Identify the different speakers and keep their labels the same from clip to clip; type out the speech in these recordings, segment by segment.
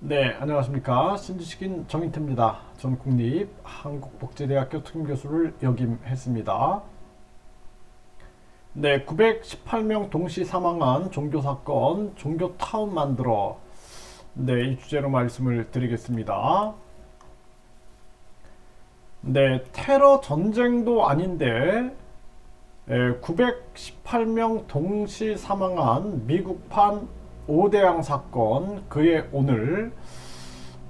Speaker 1: 네, 안녕하십니까. 신지식인 정인태입니다. 전 국립한국복지대학교 특임교수를 역임했습니다. 네, 918명 동시 사망한 종교사건, 종교타운 만들어. 네, 이 주제로 말씀을 드리겠습니다. 네, 테러 전쟁도 아닌데, 918명 동시 사망한 미국판 오대양 사건, 그의 오늘.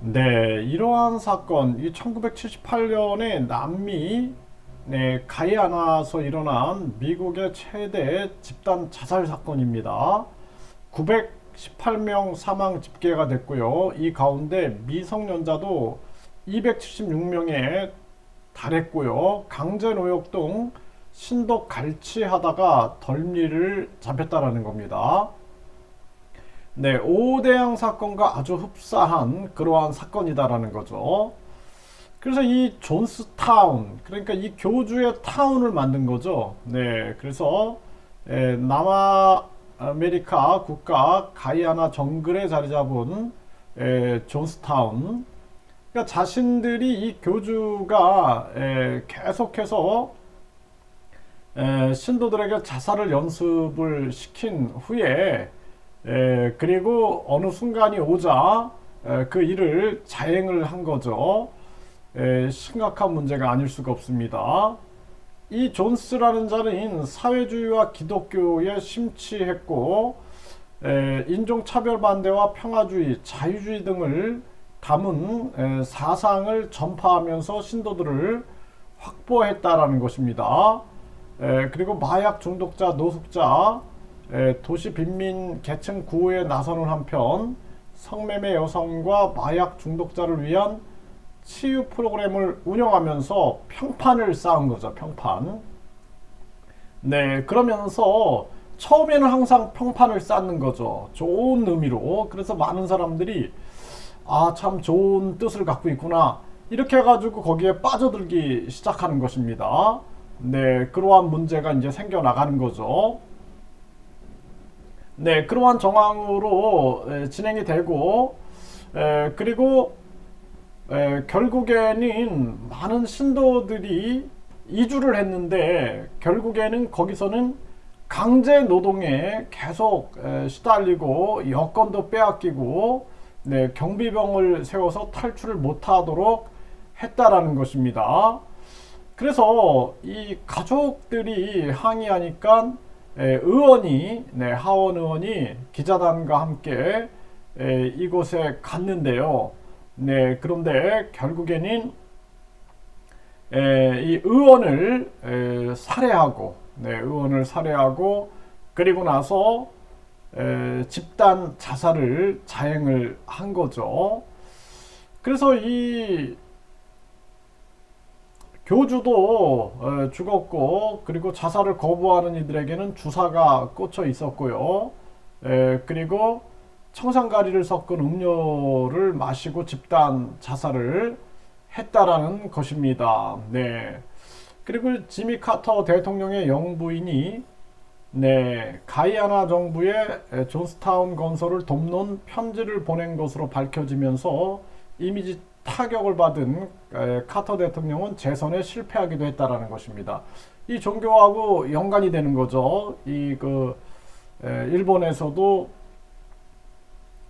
Speaker 1: 네, 이러한 사건, 이 1978년에 남미 가이아나서 일어난 미국의 최대 집단 자살 사건입니다. 918명 사망 집계가 됐고요. 이 가운데 미성년자도 276명에 달했고요. 강제 노역 등 신도 갈취하다가 덜미를 잡혔다라는 겁니다. 네, 오대양 사건과 아주 흡사한 그러한 사건이다라는 거죠. 그래서 이 존스타운, 그러니까 이 교주의 타운을 만든 거죠. 네, 그래서 남아메리카 국가 가이아나 정글에 자리 잡은 존스타운. 그러니까 자신들이 이 교주가 계속해서 신도들에게 자살을 연습을 시킨 후에 그리고 어느 순간이 오자 그 일을 자행을 한 거죠. 심각한 문제가 아닐 수가 없습니다. 이 존스라는 자는 사회주의와 기독교에 심취했고 인종차별 반대와 평화주의, 자유주의 등을 담은 사상을 전파하면서 신도들을 확보했다라는 것입니다. 그리고 마약 중독자, 노숙자, 도시 빈민 계층 구호에 나서는 한편 성매매 여성과 마약 중독자를 위한 치유 프로그램을 운영하면서 평판을 쌓은 거죠. 평판. 네, 그러면서 처음에는 항상 평판을 쌓는 거죠. 좋은 의미로. 그래서 많은 사람들이 참 좋은 뜻을 갖고 있구나, 이렇게 해가지고 거기에 빠져들기 시작하는 것입니다. 네, 그러한 문제가 이제 생겨나가는 거죠. 네, 그러한 정황으로 진행이 되고, 그리고 결국에는 많은 신도들이 이주를 했는데 결국에는 거기서는 강제 노동에 계속 시달리고 여권도 빼앗기고, 네, 경비병을 세워서 탈출을 못하도록 했다라는 것입니다. 그래서 이 가족들이 항의하니까 의원이, 하원 의원이 기자단과 함께 이곳에 갔는데요. 네, 그런데 결국에는 이 의원을 살해하고, 의원을 살해하고, 그리고 나서 집단 자살을 자행을 한 거죠. 그래서 이 교주도 죽었고, 그리고 자살을 거부하는 이들에게는 주사가 꽂혀 있었고요. 그리고 청산가리를 섞은 음료를 마시고 집단 자살을 했다라는 것입니다. 네. 그리고 지미 카터 대통령의 영부인이 가이아나 정부의 존스타운 건설을 돕는 편지를 보낸 것으로 밝혀지면서 이미지 타격을 받은 카터 대통령은 재선에 실패하기도 했다라는 것입니다. 이 종교하고 연관이 되는 거죠. 일본에서도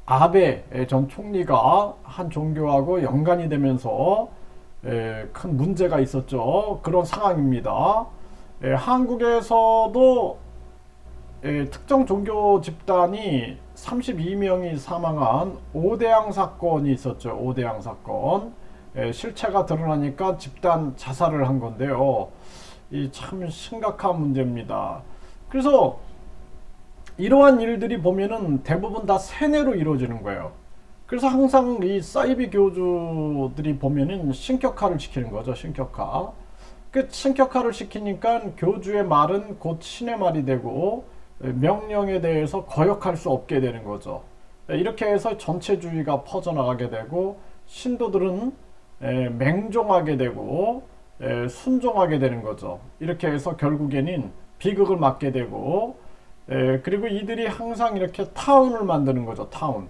Speaker 1: 아베 전 총리가 한 종교하고 연관이 되면서 큰 문제가 있었죠. 그런 상황입니다. 한국에서도 특정 종교 집단이 32명이 사망한 오대양 사건이 있었죠. 오대양 사건. 실체가 드러나니까 집단 자살을 한 건데요. 이 참 심각한 문제입니다. 그래서 이러한 일들이 보면은 대부분 다 세뇌로 이루어지는 거예요. 그래서 항상 이 사이비 교주들이 보면은 신격화를 시키는 거죠. 신격화. 그 신격화를 시키니까 교주의 말은 곧 신의 말이 되고 명령에 대해서 거역할 수 없게 되는 거죠. 이렇게 해서 전체주의가 퍼져나가게 되고 신도들은 맹종하게 되고 순종하게 되는 거죠. 이렇게 해서 결국에는 비극을 맞게 되고, 그리고 이들이 항상 이렇게 타운을 만드는 거죠. 타운.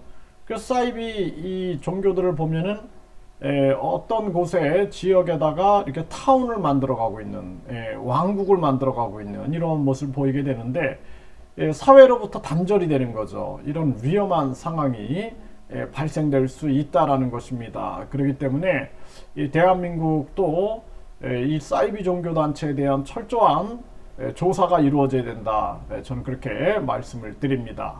Speaker 1: 그 사이비 이 종교들을 보면은 어떤 곳에 지역에다가 이렇게 타운을 만들어가고 있는 왕국을 만들어가고 있는 이런 모습을 보이게 되는데 사회로부터 단절이 되는 거죠. 이런 위험한 상황이 발생될 수 있다라는 것입니다. 그렇기 때문에 이 대한민국도 이 사이비 종교 단체에 대한 철저한 조사가 이루어져야 된다. 저는 그렇게 말씀을 드립니다.